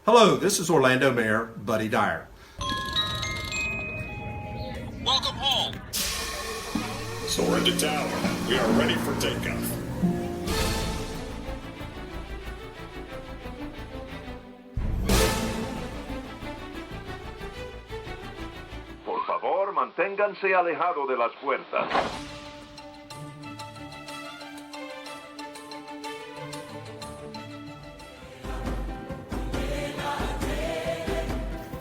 Hello, this is Orlando Mayor Buddy Dyer. Welcome home. Soaring to tower. We are ready for takeoff. Por favor, manténganse alejado de las puertas.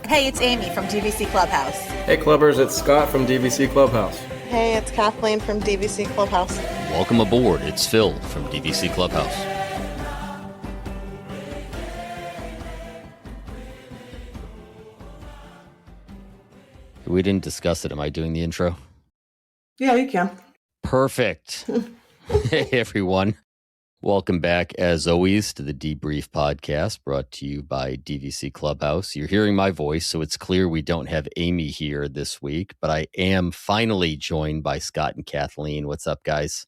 Hey, it's Amy from DVC Clubhouse. Hey Clubbers, it's Scott from DVC Clubhouse. Hey, it's Kathleen from DVC Clubhouse. Welcome aboard. It's Phil from DVC Clubhouse. We didn't discuss it. Am I doing the intro? Yeah, you can. Perfect. Hey, everyone. Welcome back, as always, to the Debrief Podcast, brought to you by DVC Clubhouse. You're hearing my voice, so it's clear we don't have Amy here this week, but I am finally joined by Scott and Kathleen. What's up, guys?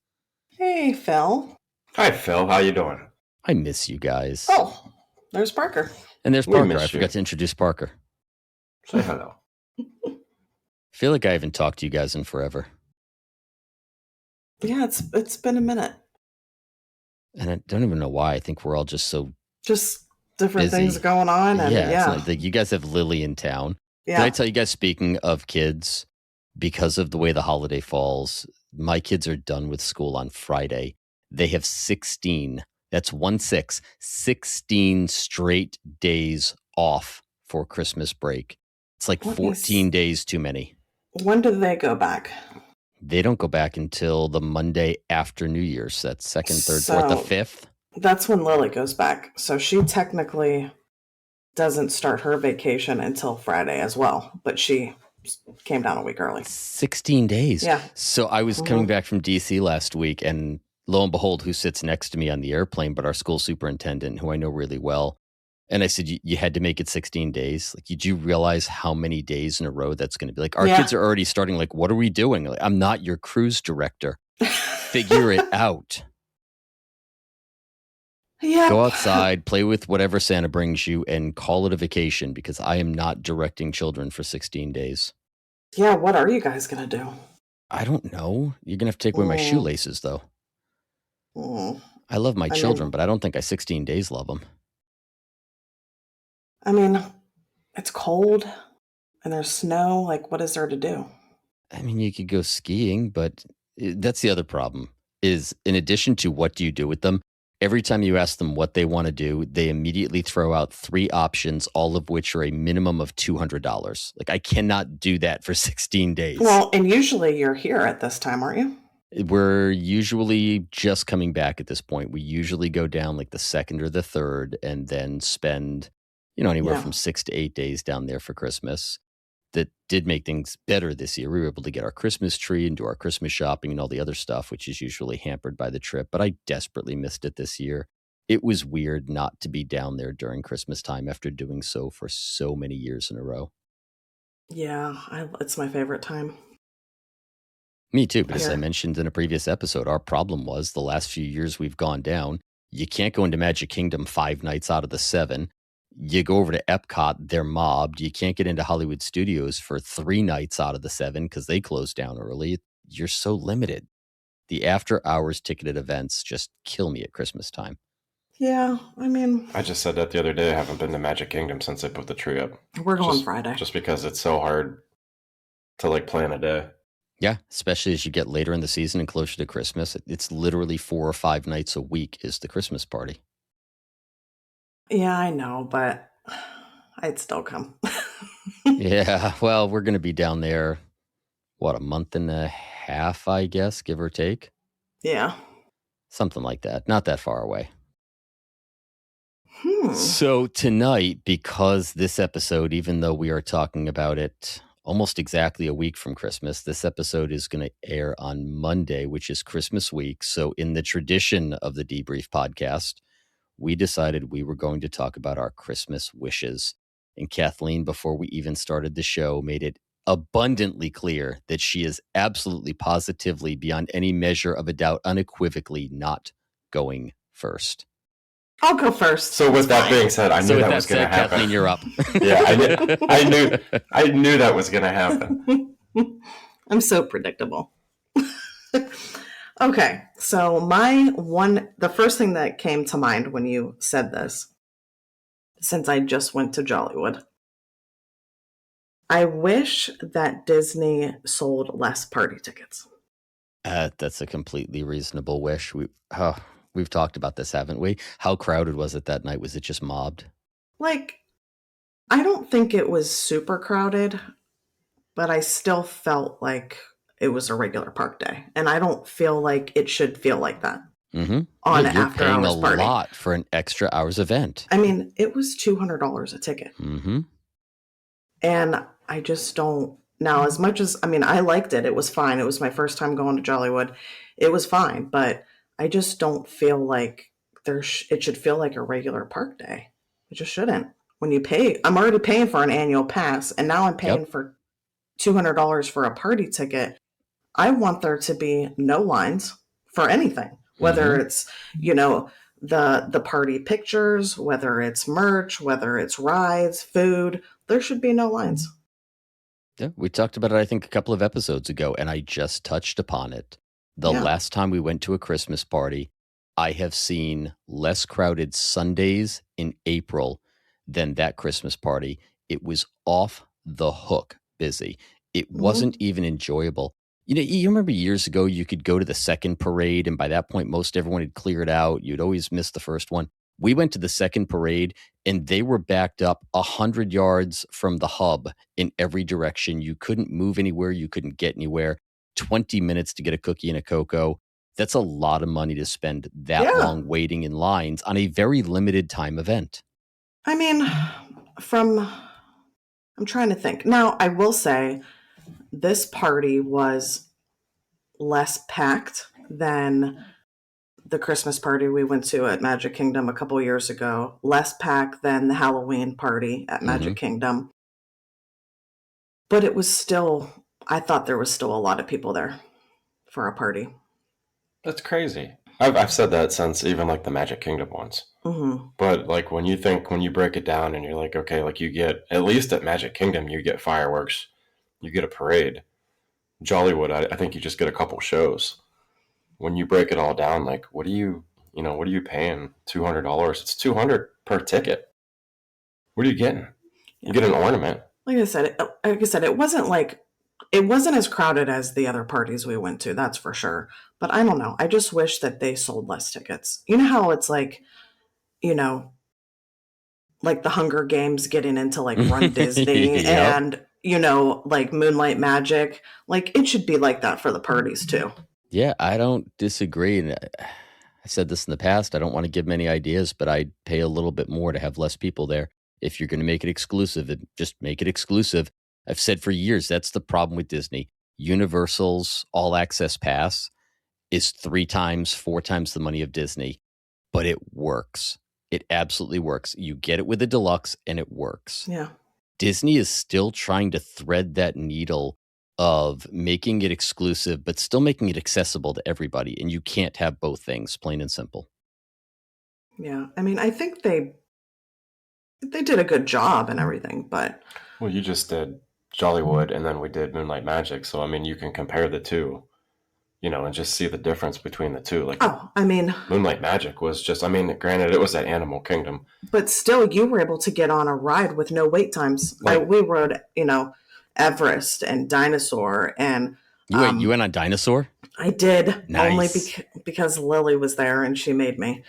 Hey, Phil. Hi Phil, how you doing? I miss you guys. Oh, there's Parker. And there's We Parker. miss I you. forgot to introduce Parker. Say hello. I feel like I haven't talked to you guys in forever. Yeah, it's been a minute. And I don't even know why. I think we're all just so Just different busy. things going on, and It's not like you guys have Lily in town. Can I tell you guys, speaking of kids, because of the way the holiday falls, my kids are done with school on Friday. They have 16, that's 16 straight days off for Christmas break. It's like What 14 days too many. When do they go back? They don't go back until the Monday after New Year's. That's second, third, fourth, the So- fifth. That's when Lily goes back. So she technically doesn't start her vacation until Friday as well, but she came down a week early. 16 days. Yeah. So I was coming back from DC last week, and lo and behold, who sits next to me on the airplane but our school superintendent, who I know really well. And I said, you had to make it 16 days. Like, did you realize how many days in a row that's going to be? Like, our Yeah. kids are already starting, like, what are we doing? Like, I'm not your cruise director. Figure it out. Yeah. Go outside, play with whatever Santa brings you, and call it a vacation, because I am not directing children for 16 days. Yeah, what are you guys going to do? I don't know. You're going to have to take away my Mm. shoelaces, though. Mm. I love my I children, mean- but I don't think I 16 days love them. I mean, it's cold and there's snow. Like, what is there to do? I mean, you could go skiing, but that's the other problem is, in addition to what do you do with them, every time you ask them what they want to do, they immediately throw out 3 options, all of which are a minimum of $200. Like, I cannot do that for 16 days. Well, and usually you're here at this time, aren't you? We're usually just coming back at this point. We usually go down like the 2nd or the 3rd and then spend, anywhere Yeah. from 6 to 8 days down there for Christmas. That did make things better this year. We were able to get our Christmas tree and do our Christmas shopping and all the other stuff, which is usually hampered by the trip. But I desperately missed it this year. It was weird not to be down there during Christmas time after doing so for so many years in a row. Yeah, it's my favorite time. Me too, but as I Yeah. mentioned in a previous episode, our problem was the last few years we've gone down, you can't go into Magic Kingdom 5 nights out of the 7. You go over to Epcot, they're mobbed. You can't get into Hollywood Studios for 3 nights out of the 7 because they close down early. You're so limited. The after hours ticketed events just kill me at Christmas time. Yeah, I mean, I just said that the other day. I haven't been to Magic Kingdom since they put the tree up. we're going Just- Friday. Just because it's so hard to plan a day. Yeah, especially as you get later in the season and closer to Christmas. It's literally 4 or 5 nights a week is the Christmas party. Yeah, I know, but I'd still come. Yeah, well, we're going to be down there, a month and a half, I guess, give or take. Yeah. Something like that. Not that far away. Hmm. So tonight, because this episode, even though we are talking about it almost exactly a week from Christmas, this episode is going to air on Monday, which is Christmas week. So in the tradition of the Debrief podcast, we decided we were going to talk about our Christmas wishes. And Kathleen, before we even started the show, made it abundantly clear that she is absolutely, positively, beyond any measure of a doubt, unequivocally not going first. I'll go first. So with It's that fine. being said, I knew So with that that was going to said, happen. Kathleen, you're up. Yeah, I knew that was going to happen. I'm so predictable. Okay, so the first thing that came to mind when you said this, since I just went to Jollywood, I wish that Disney sold less party tickets. That's a completely reasonable wish. We've talked about this, haven't we? How crowded was it that night? Was it just mobbed? Like, I don't think it was super crowded, but I still felt like it was a regular park day. And I don't feel like it should feel like that Mm-hmm. on Yeah, an you're after paying hours a party. lot for an extra hours event. I mean, it was $200 a ticket. Mm-hmm. And I just don't. Now, as much as, I mean, I liked it. It was fine. It was my first time going to Jollywood. It was fine. But I just don't feel like it should feel like a regular park day. It just shouldn't. When you pay, I'm already paying for an annual pass, and now I'm paying for $200 for a party ticket. I want there to be no lines for anything, whether it's, the party pictures, whether it's merch, whether it's rides, food, there should be no lines. Yeah, we talked about it, I think, a couple of episodes ago, and I just touched upon it. The Yeah. last time we went to a Christmas party, I have seen less crowded Sundays in April than that Christmas party. It was off the hook busy. It wasn't even enjoyable. You remember years ago, you could go to the second parade, and by that point, most everyone had cleared out. You'd always miss the first one. We went to the second parade, and they were backed up 100 yards from the hub in every direction. You couldn't move anywhere. You couldn't get anywhere. 20 minutes to get a cookie and a cocoa. That's a lot of money to spend that Yeah. long waiting in lines on a very limited time event. I mean, I'm trying to think. Now, I will say this party was less packed than the Christmas party we went to at Magic Kingdom a couple years ago, less packed than the Halloween party at Magic Kingdom. But it was still, I thought there was still a lot of people there for a party. That's crazy. I've said that since even like the Magic Kingdom ones. Mm-hmm. But like when you break it down and you're like, okay, like you get, at least at Magic Kingdom, you get fireworks, you get a parade. Jollywood, I think you just get a couple shows. When you break it all down, like what are you paying? $200. It's $200 per ticket. What are you getting? You get an ornament. Like I said, it wasn't as crowded as the other parties we went to, that's for sure. But I don't know. I just wish that they sold less tickets. You know how it's like, like the Hunger Games getting into like Run Disney Yep. and, like Moonlight Magic. Like it should be like that for the parties too. Yeah, I don't disagree. And I said this in the past. I don't want to give many ideas, but I'd pay a little bit more to have less people there. If you're going to make it exclusive, just make it exclusive. I've said for years, that's the problem with Disney. Universal's All Access Pass is 3 times, 4 times the money of Disney, but it works. It absolutely works. You get it with a deluxe and it works. Yeah. Disney is still trying to thread that needle of making it exclusive, but still making it accessible to everybody. And you can't have both things, plain and simple. Yeah. I mean, I think they did a good job and everything, but Well, you just did Jollywood and then we did Moonlight Magic. So, I mean, you can compare the two, and just see the difference between the two. Like, I mean, Moonlight Magic was just, granted, it was at Animal Kingdom. but still you were able to get on a ride with no wait times. We rode, Everest and Dinosaur and You went on Dinosaur? I did. Nice. Only because Lily was there and she made me.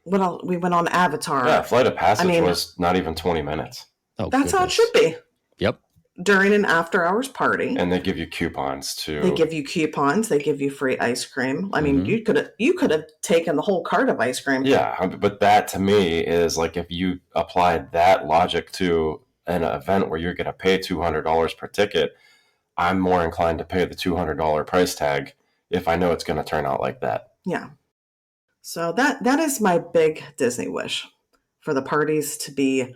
What else? We went on Avatar. Yeah, Flight of Passage was not even 20 minutes. Oh, that's how it should be. Yep. During an after hours party. And they give you coupons too. They give you coupons. They give you free ice cream. I mean, you could have taken the whole cart of ice cream. Yeah, but that to me is like if you applied that logic to an event where you're going to pay $200 per ticket, I'm more inclined to pay the $200 price tag if I know it's going to turn out like that. Yeah. So that is my big Disney wish, for the parties to be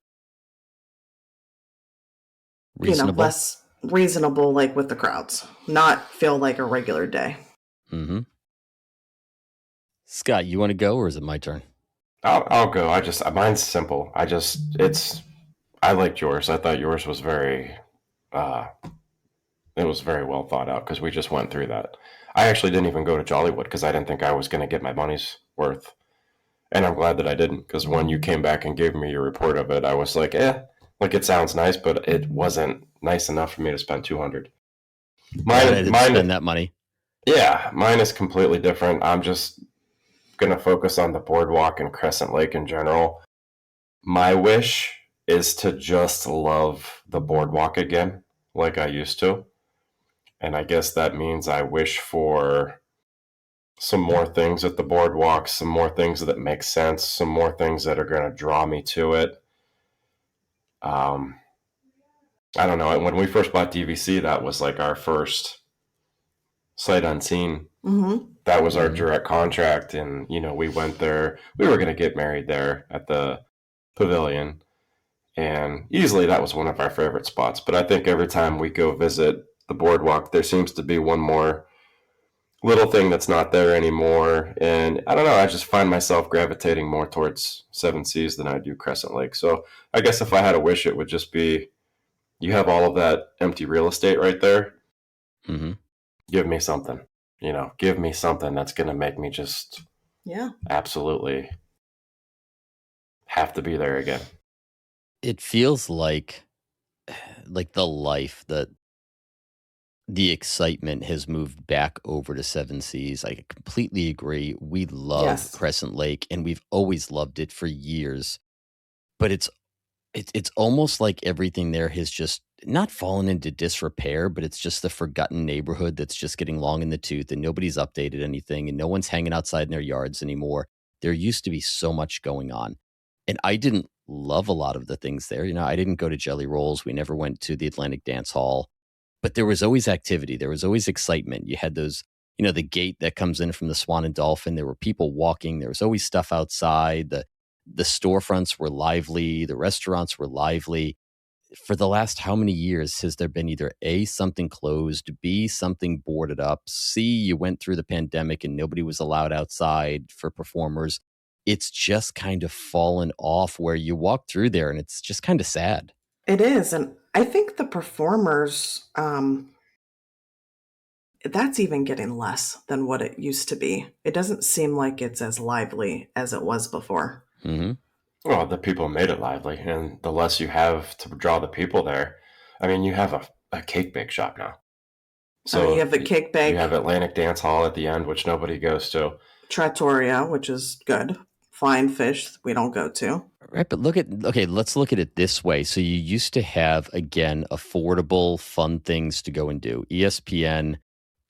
Reasonable. less reasonable, like with the crowds, not feel like a regular day. Mm-hmm. Scott, you want to go or is it my turn? I'll go. Mine's simple. I liked yours. I thought yours was uh, it was very well thought out because we just went through that. I actually didn't even go to Jollywood because I didn't think I was going to get my money's worth. And I'm glad that I didn't because when you came back and gave me your report of it, I was like, like it sounds nice, but it wasn't nice enough for me to spend 200. I didn't spend that money. Yeah, mine is completely different. I'm just going to focus on the boardwalk and Crescent Lake in general. My wish is to just love the boardwalk again, like I used to. And I guess that means I wish for some more things at the boardwalk, some more things that make sense, some more things that are going to draw me to it. I don't know. When we first bought DVC, that was like our first sight unseen. Mm-hmm. That was our direct contract. And, we went there. We were going to get married there at the pavilion. And easily that was one of our favorite spots. But I think every time we go visit the boardwalk, there seems to be one more little thing that's not there anymore. And I don't know, I just find myself gravitating more towards Seven Seas than I do Crescent Lake. So I guess if I had a wish, it would just be you have all of that empty real estate right there. Mm-hmm. Give me something, give me something that's going to make me just absolutely have to be there again. It feels like the life that the excitement has moved back over to Seven Seas. I completely agree. We love Crescent Lake and we've always loved it for years. But it's almost like everything there has just not fallen into disrepair, but it's just the forgotten neighborhood that's just getting long in the tooth and nobody's updated anything and no one's hanging outside in their yards anymore. There used to be so much going on. And I didn't love a lot of the things there. I didn't go to Jelly Rolls. We never went to the Atlantic Dance Hall, but there was always activity. There was always excitement. You had those, the gate that comes in from the Swan and Dolphin. There were people walking. There was always stuff outside. The storefronts were lively. The restaurants were lively. For the last how many years has there been either A, something closed, B, something boarded up, C, you went through the pandemic and nobody was allowed outside for performers? It's just kind of fallen off where you walk through there and it's just kind of sad. It is. And I think the performers, that's even getting less than what it used to be. It doesn't seem like it's as lively as it was before. Mm-hmm. Well, the people made it lively, and the less you have to draw the people there, I mean, you have a cake bake shop now. So you have the cake bake. You have Atlantic Dance Hall at the end, which nobody goes to. Trattoria, which is good. Flying Fish, we don't go to. Right, but let's look at it this way. So you used to have, again, affordable, fun things to go and do. ESPN,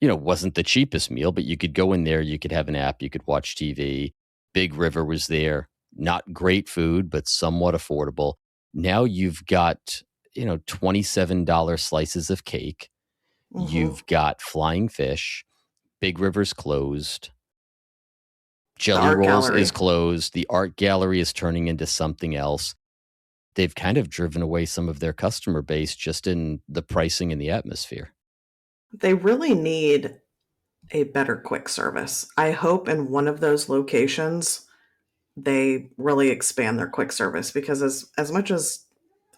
wasn't the cheapest meal, but you could go in there, you could have an app, you could watch TV. Big River was there. Not great food, but somewhat affordable. Now you've got, $27 slices of cake. Mm-hmm. You've got Flying Fish. Big River's closed. Jelly Rolls is closed. The art gallery is turning into something else. They've kind of driven away some of their customer base just in the pricing and the atmosphere. They really need a better quick service. I hope in one of those locations they really expand their quick service, because as much as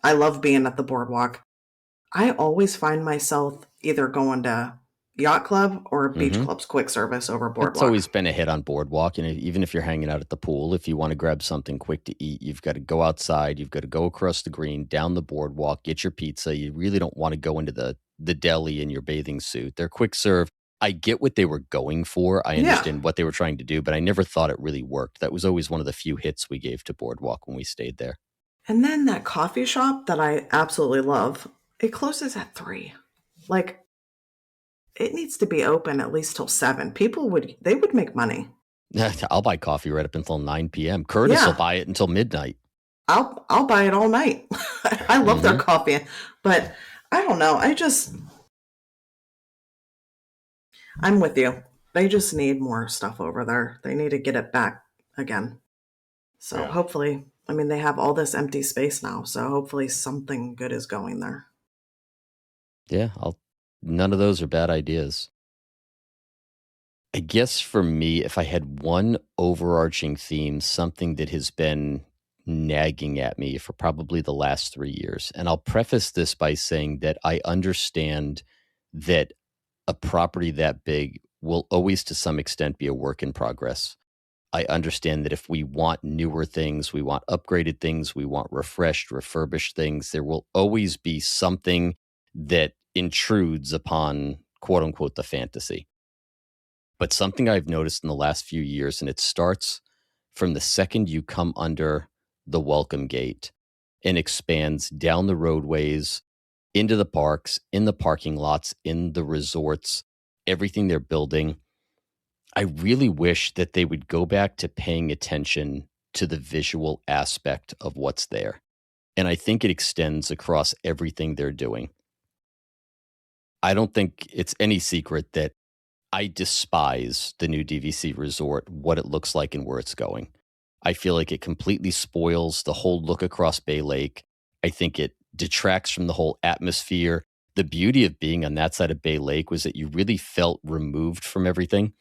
I love being at the boardwalk, I always find myself either going to Yacht Club or Beach Club's quick service over boardwalk. It's always been a hit on boardwalk. Even if you're hanging out at the pool, if you want to grab something quick to eat, you've got to go outside. You've got to go across the green, down the boardwalk, get your pizza. You really don't want to go into the deli in your bathing suit. Their quick serve, I get what they were going for. I understand what they were trying to do, but I never thought it really worked. That was always one of the few hits we gave to boardwalk when we stayed there. And then that coffee shop that I absolutely love, it closes at 3. Like, it needs to be open at least till 7. People would make money. I'll buy coffee right up until 9 p.m. Curtis will buy it until midnight. I'll buy it all night. I love their coffee, but I don't know. I'm with you. They just need more stuff over there. They need to get it back again. So hopefully, they have all this empty space now. So hopefully something good is going there. Yeah, none of those are bad ideas. I guess for me, if I had one overarching theme, something that has been nagging at me for probably the last 3 years, and I'll preface this by saying that I understand that a property that big will always, to some extent, be a work in progress. I understand that if we want newer things, we want upgraded things, we want refreshed, refurbished things, there will always be something that intrudes upon quote unquote the fantasy. But something I've noticed in the last few years, and it starts from the second you come under the welcome gate and expands down the roadways, into the parks, in the parking lots, in the resorts, everything they're building. I really wish that they would go back to paying attention to the visual aspect of what's there. And I think it extends across everything they're doing. I don't think it's any secret that I despise the new DVC resort, what it looks like and where it's going. I feel like it completely spoils the whole look across Bay Lake. I think it detracts from the whole atmosphere. The beauty of being on that side of Bay Lake was that you really felt removed from everything.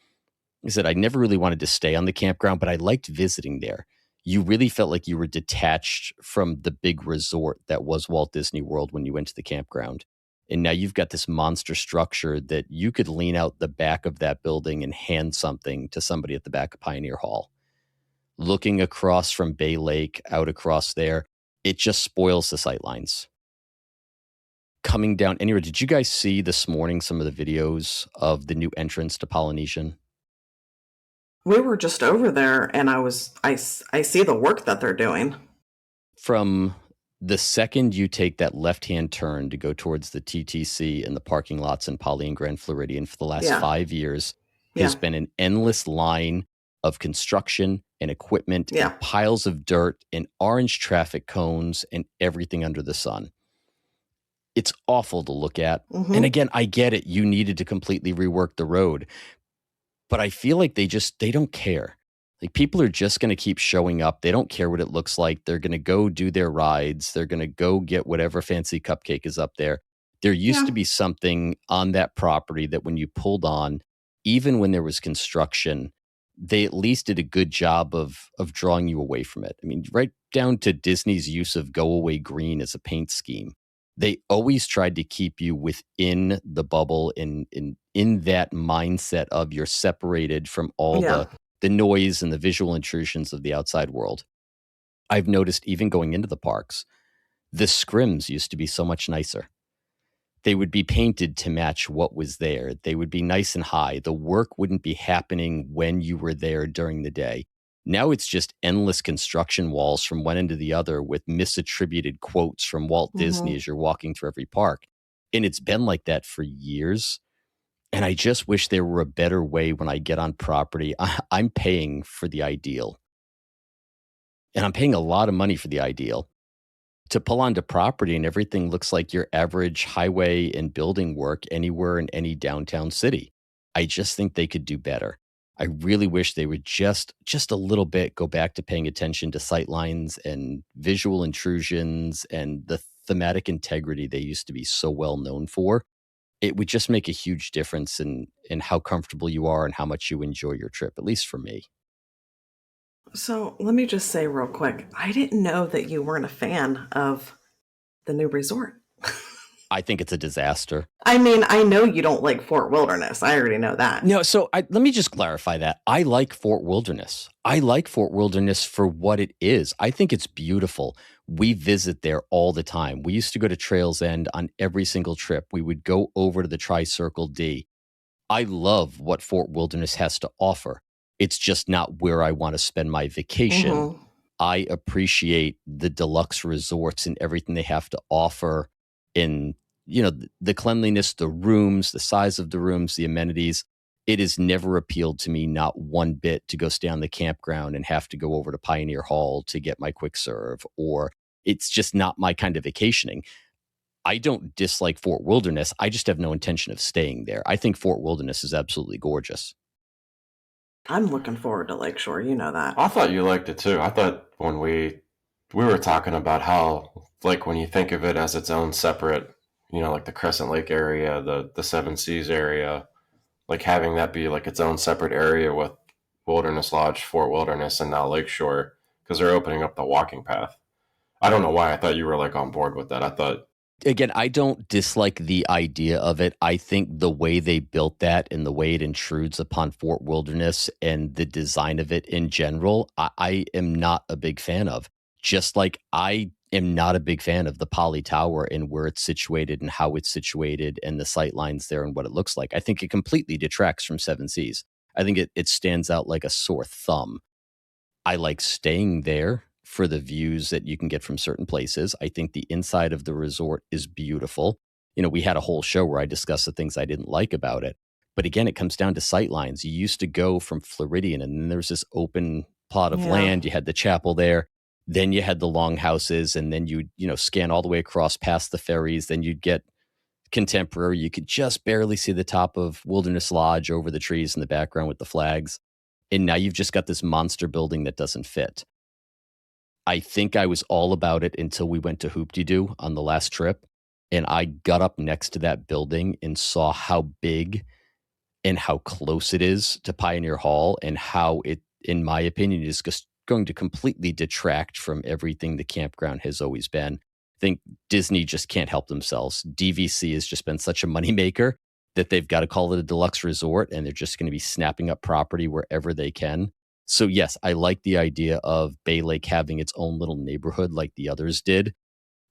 I said I never really wanted to stay on the campground, but I liked visiting there. You really felt like you were detached from the big resort that was Walt Disney World when you went to the campground. And now you've got this monster structure that you could lean out the back of that building and hand something to somebody at the back of Pioneer Hall. Looking across from Bay Lake out across there, it just spoils the sightlines. Coming down anyway, did you guys see this morning some of the videos of the new entrance to Polynesian? We were just over there, and I see the work that they're doing. From the second you take that left-hand turn to go towards the TTC and the parking lots in Poly and Grand Floridian for the last 5 years has been an endless line of construction and equipment and piles of dirt and orange traffic cones and everything under the sun. It's awful to look at. Mm-hmm. And again, I get it. You needed to completely rework the road. But I feel like they don't care. Like people are just going to keep showing up. They don't care what it looks like. They're going to go do their rides. They're going to go get whatever fancy cupcake is up there. There used to be something on that property that when you pulled on, even when there was construction, they at least did a good job of drawing you away from it. I mean, right down to Disney's use of go away green as a paint scheme. They always tried to keep you within the bubble in that mindset of you're separated from all the noise and the visual intrusions of the outside world. I've noticed even going into the parks, the scrims used to be so much nicer. They would be painted to match what was there. They would be nice and high. The work wouldn't be happening when you were there during the day. Now it's just endless construction walls from one end to the other with misattributed quotes from Walt Disney as you're walking through every park. And it's been like that for years. And I just wish there were a better way when I get on property. I'm paying for the ideal. And I'm paying a lot of money for the ideal. To pull onto property and everything looks like your average highway and building work anywhere in any downtown city. I just think they could do better. I really wish they would just a little bit go back to paying attention to sightlines and visual intrusions and the thematic integrity they used to be so well known for. It would just make a huge difference in how comfortable you are and how much you enjoy your trip, at least for me. So let me just say real quick, I didn't know that you weren't a fan of the new resort. I think it's a disaster. I mean, I know you don't like Fort Wilderness. I already know that. No, so let me just clarify that. I like Fort Wilderness. I like Fort Wilderness for what it is. I think it's beautiful. We visit there all the time. We used to go to Trails End on every single trip. We would go over to the Tri-Circle D. I love what Fort Wilderness has to offer. It's just not where I want to spend my vacation. Mm-hmm. I appreciate the deluxe resorts and everything they have to offer in, the cleanliness, the rooms, the size of the rooms, the amenities. It has never appealed to me, not one bit, to go stay on the campground and have to go over to Pioneer Hall to get my quick serve, or it's just not my kind of vacationing. I don't dislike Fort Wilderness. I just have no intention of staying there. I think Fort Wilderness is absolutely gorgeous. I'm looking forward to Lakeshore. You know that. I thought you liked it too. I thought when we were talking about how, like, when you think of it as its own separate, like the Crescent Lake area, the Seven Seas area, like having that be like its own separate area with Wilderness Lodge, Fort Wilderness, and now Lakeshore, because they're opening up the walking path. I don't know why. I thought you were like on board with that. I thought, Again, I don't dislike the idea of it. I think the way they built that and the way it intrudes upon Fort Wilderness and the design of it in general, I am not a big fan of. Just like I am not a big fan of the Poly Tower and where it's situated and how it's situated and the sight lines there and what it looks like. I think it completely detracts from Seven Seas. I think it stands out like a sore thumb. I like staying there for the views that you can get from certain places. I think the inside of the resort is beautiful. You know, we had a whole show where I discussed the things I didn't like about it. But again, it comes down to sight lines. You used to go from Floridian and then there's this open plot of land. You had the chapel there. Then you had the longhouses, and then you'd, scan all the way across past the ferries. Then you'd get Contemporary. You could just barely see the top of Wilderness Lodge over the trees in the background with the flags. And now you've just got this monster building that doesn't fit. I think I was all about it until we went to Hoop-de-Doo on the last trip. And I got up next to that building and saw how big and how close it is to Pioneer Hall, and how it, in my opinion, is just going to completely detract from everything the campground has always been. I think Disney just can't help themselves. DVC has just been such a moneymaker that they've got to call it a deluxe resort, and they're just going to be snapping up property wherever they can. So yes, I like the idea of Bay Lake having its own little neighborhood like the others did,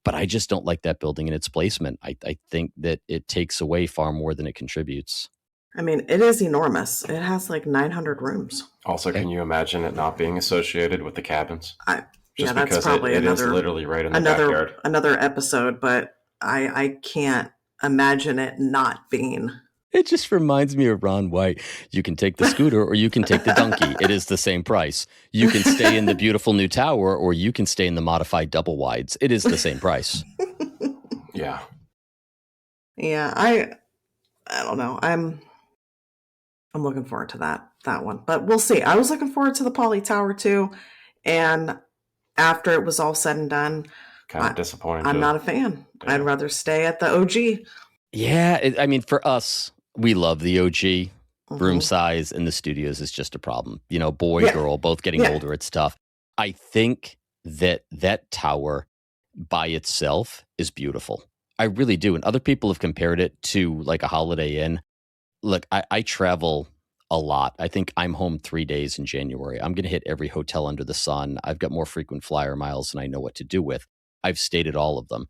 but I just don't like that building and its placement. I think that it takes away far more than it contributes. I mean, it is enormous. It has like 900 rooms. also, can you imagine it not being associated with the cabins? Yeah, Just that's because probably it is another literally right in the backyard. another episode, but I can't imagine it not being. It just reminds me of Ron White. You can take the scooter or you can take the donkey. It is the same price. You can stay in the beautiful new tower or you can stay in the modified double wides. It is the same price. Yeah. Yeah, I don't know. I'm looking forward to that one, but we'll see. I was looking forward to the Poly Tower too, and after it was all said and done, Kind of disappointing. I'm not a fan. Yeah. I'd rather stay at the OG. Yeah, I mean, for us, we love the OG. Room size in the studios is just a problem. Boy, girl, both getting older, it's tough. I think that tower by itself is beautiful. I really do. And other people have compared it to like a Holiday Inn. Look, I travel a lot. I think I'm home 3 days in January. I'm going to hit every hotel under the sun. I've got more frequent flyer miles than I know what to do with. I've stayed at all of them.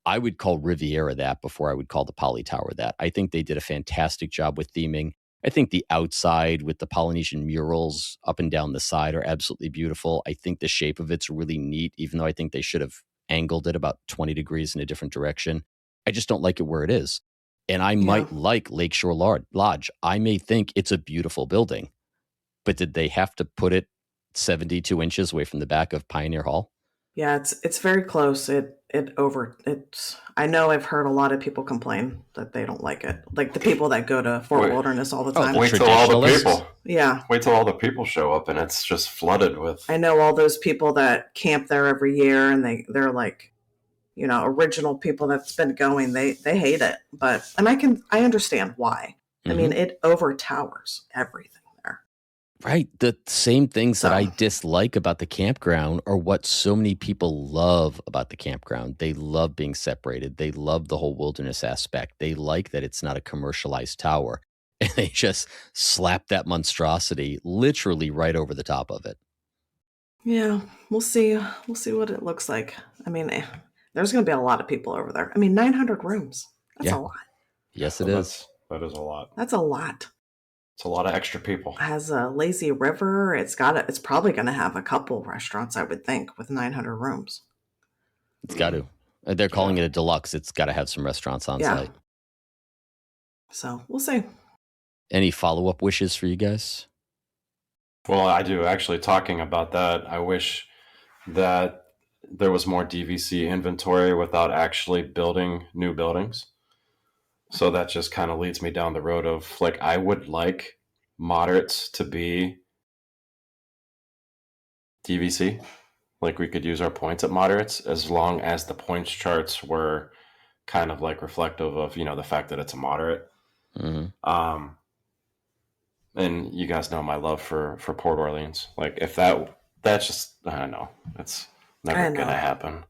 I would call Riviera that before I would call the Poly Tower that. I think they did a fantastic job with theming. I think the outside with the Polynesian murals up and down the side are absolutely beautiful. I think the shape of it's really neat, even though I think they should have angled it about 20 degrees in a different direction. I just don't like it where it is. And I might like Lakeshore Lodge. I may think it's a beautiful building, but did they have to put it 72 inches away from the back of Pioneer Hall? Yeah, it's very close. I know I've heard a lot of people complain that they don't like it. Like the people that go to Fort Wilderness all the time. Wait till all the people. Yeah. Wait till all the people show up and it's just flooded with. I know all those people that camp there every year, and they're like, original people that's been going. They hate it, and I understand why. I mean, it overtowers everything there. Right. The same things that I dislike about the campground are what so many people love about the campground. They love being separated. They love the whole wilderness aspect. They like that it's not a commercialized tower. And they just slap that monstrosity literally right over the top of it. Yeah, we'll see. We'll see what it looks like. I mean, there's going to be a lot of people over there. I mean, 900 rooms. That's a lot. Yes, it is. That is a lot. That's a lot. It's a lot of extra people. It has a lazy river. It's probably going to have a couple restaurants, I would think, with 900 rooms. It's got to. They're calling it a deluxe. It's got to have some restaurants on site. So we'll see. Any follow-up wishes for you guys? Well, I do. Actually, talking about that, I wish that there was more DVC inventory without actually building new buildings. So that just kind of leads me down the road of like, I would like moderates to be DVC. Like we could use our points at moderates as long as the points charts were kind of like reflective of, the fact that it's a moderate. And you guys know my love for Port Orleans. Like if that's just, I don't know, it's I never know. gonna happen.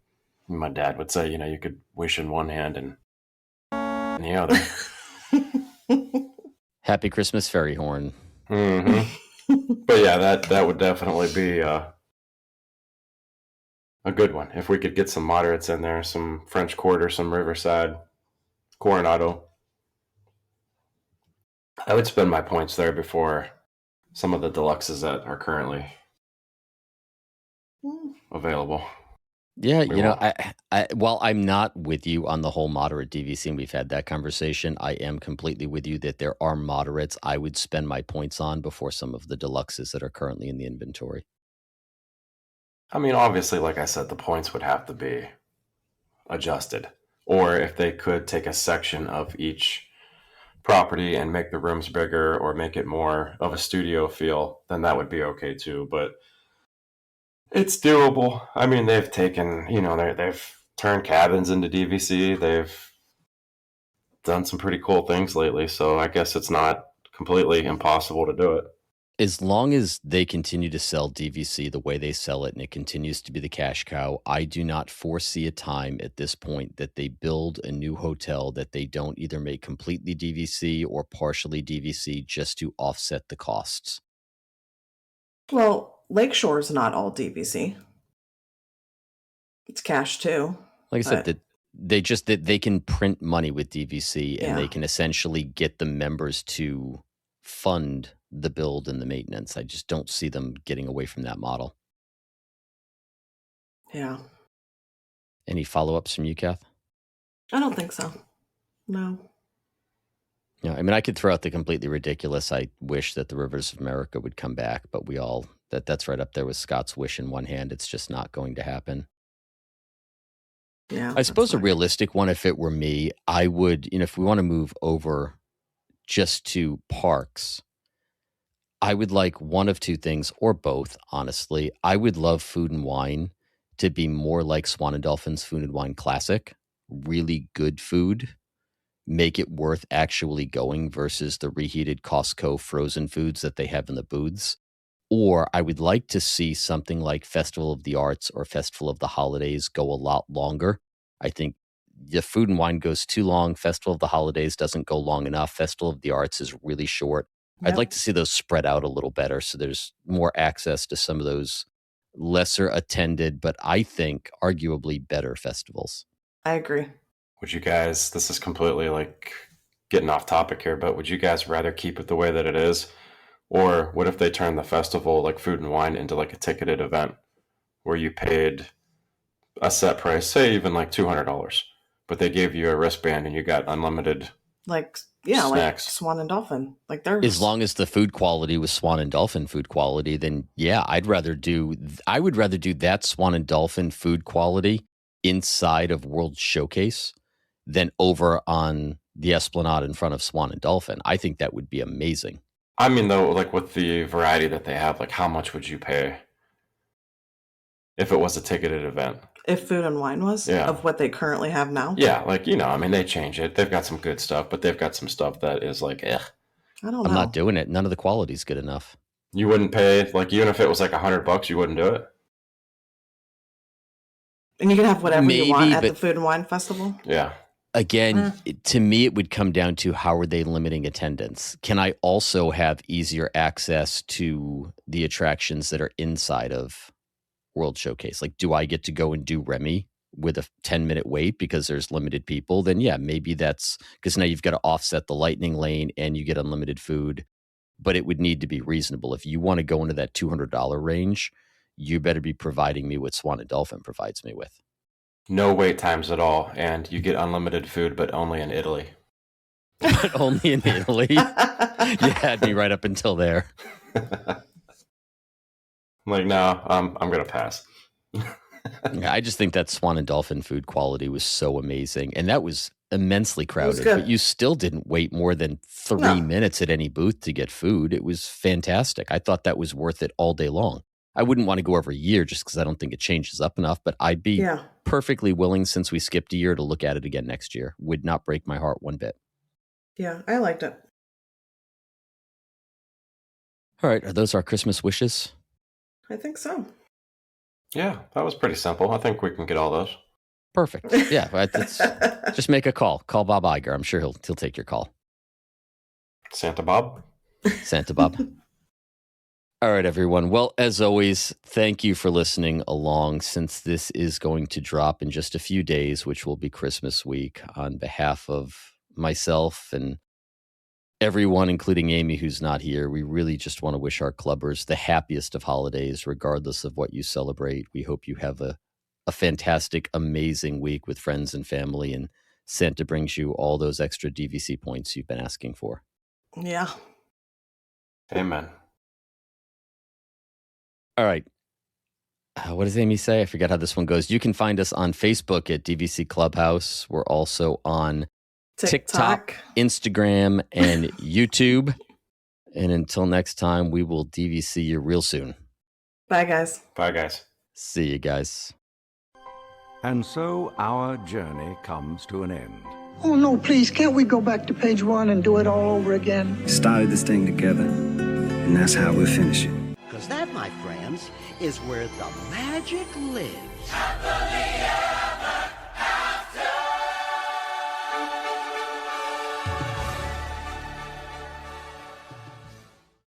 My dad would say, you could wish in one hand and in the other. Happy Christmas, Fairy Horn. But yeah, that would definitely be a good one. If we could get some moderates in there, some French Quarter, some Riverside, Coronado. I would spend my points there before some of the deluxes that are currently available. Yeah, We won't. while I'm not with you on the whole moderate DVC, and we've had that conversation, I am completely with you that there are moderates I would spend my points on before some of the deluxes that are currently in the inventory. I mean, obviously, like I said, the points would have to be adjusted. Or if they could take a section of each property and make the rooms bigger or make it more of a studio feel, then that would be okay too. But it's doable. I mean, they've taken, they've turned cabins into DVC. They've done some pretty cool things lately. So I guess it's not completely impossible to do it. As long as they continue to sell DVC the way they sell it and it continues to be the cash cow, I do not foresee a time at this point that they build a new hotel that they don't either make completely DVC or partially DVC just to offset the costs. Well, Lakeshore is not all DVC. It's cash too. Like I said, But- that they can print money with DVC and Yeah. they can essentially get the members to fund the build and the maintenance. I just don't see them getting away from that model. Yeah. Any follow-ups from you, Kath? I don't think so. No. Yeah, I mean, I could throw out the completely ridiculous. I wish that the Rivers of America would come back, but that's right up there with Scott's wish in one hand. It's just not going to happen. Yeah. I suppose a realistic one, if it were me, I would, if we want to move over just to parks, I would like one of two things or both, honestly. I would love Food and Wine to be more like Swan and Dolphin's Food and Wine Classic, really good food. Make it worth actually going versus the reheated Costco frozen foods that they have in the booths. Or I would like to see something like Festival of the Arts or Festival of the Holidays go a lot longer. I think the Food and Wine goes too long. Festival of the Holidays doesn't go long enough. Festival of the Arts is really short. I'd Yep. like to see those spread out a little better so there's more access to some of those lesser attended, but I think arguably better festivals. I agree. Would you guys, this is completely like getting off topic here, but would you guys rather keep it the way that it is? Or what if they turn the festival, like Food and Wine, into like a ticketed event where you paid a set price, say even like $200, but they gave you a wristband and you got unlimited Like, yeah, like snacks? Swan and Dolphin. Like there's As long as the food quality was Swan and Dolphin food quality, then yeah, I would rather do that Swan and Dolphin food quality inside of World Showcase than over on the Esplanade in front of Swan and Dolphin. I think that would be amazing. I mean, though, like with the variety that they have, like how much would you pay if it was a ticketed event? if Food and Wine was Yeah. of what they currently have now. Yeah, like, I mean, they change it. They've got some good stuff, but they've got some stuff that is like, I don't know. I'm not doing it. None of the quality's good enough. You wouldn't pay, like, even if it was like $100, you wouldn't do it? And you can have whatever you want Maybe, at the but- Food and Wine Festival. Yeah. Again, to me, it would come down to how are they limiting attendance? Can I also have easier access to the attractions that are inside of World Showcase? Like, do I get to go and do Remy with a 10-minute wait because there's limited people? Then yeah, maybe that's because now you've got to offset the lightning lane and you get unlimited food, but it would need to be reasonable. If you want to go into that $200 range, you better be providing me what Swan and Dolphin provides me with. No wait times at all, and you get unlimited food, but only in Italy. But only in Italy. You had me right up until there. I'm like, no, I'm going to pass. Yeah, I just think that Swan and Dolphin food quality was so amazing. And that was immensely crowded, good. but you still didn't wait more than 3 No. minutes at any booth to get food. It was fantastic. I thought that was worth it all day long. I wouldn't want to go every year just because I don't think it changes up enough, but I'd be Yeah. perfectly willing, since we skipped a year, to look at it again next year. Would not break my heart one bit. Yeah, I liked it. All right. Are those our Christmas wishes? I think so. Yeah, that was pretty simple. I think we can get all those. Perfect. Yeah. Just make a call. Call Bob Iger. I'm sure he'll take your call. Santa Bob? Santa Bob. All right, everyone. Well, as always, thank you for listening along. Since this is going to drop in just a few days, which will be Christmas week, on behalf of myself and everyone, including Amy, who's not here, we really just want to wish our clubbers the happiest of holidays, regardless of what you celebrate. We hope you have a fantastic, amazing week with friends and family, and Santa brings you all those extra DVC points you've been asking for. Yeah. Amen. All right. What does Amy say? I forget how this one goes. You can find us on Facebook at DVC Clubhouse. We're also on TikTok, Instagram, and YouTube. And until next time, we will DVC you real soon. Bye, guys. Bye, guys. See you guys. And so our journey comes to an end. Oh, no, please, can't we go back to page 1 and do it all over again? Started this thing together, and that's how we'll finish it. Because that, my friends, is where the magic lives.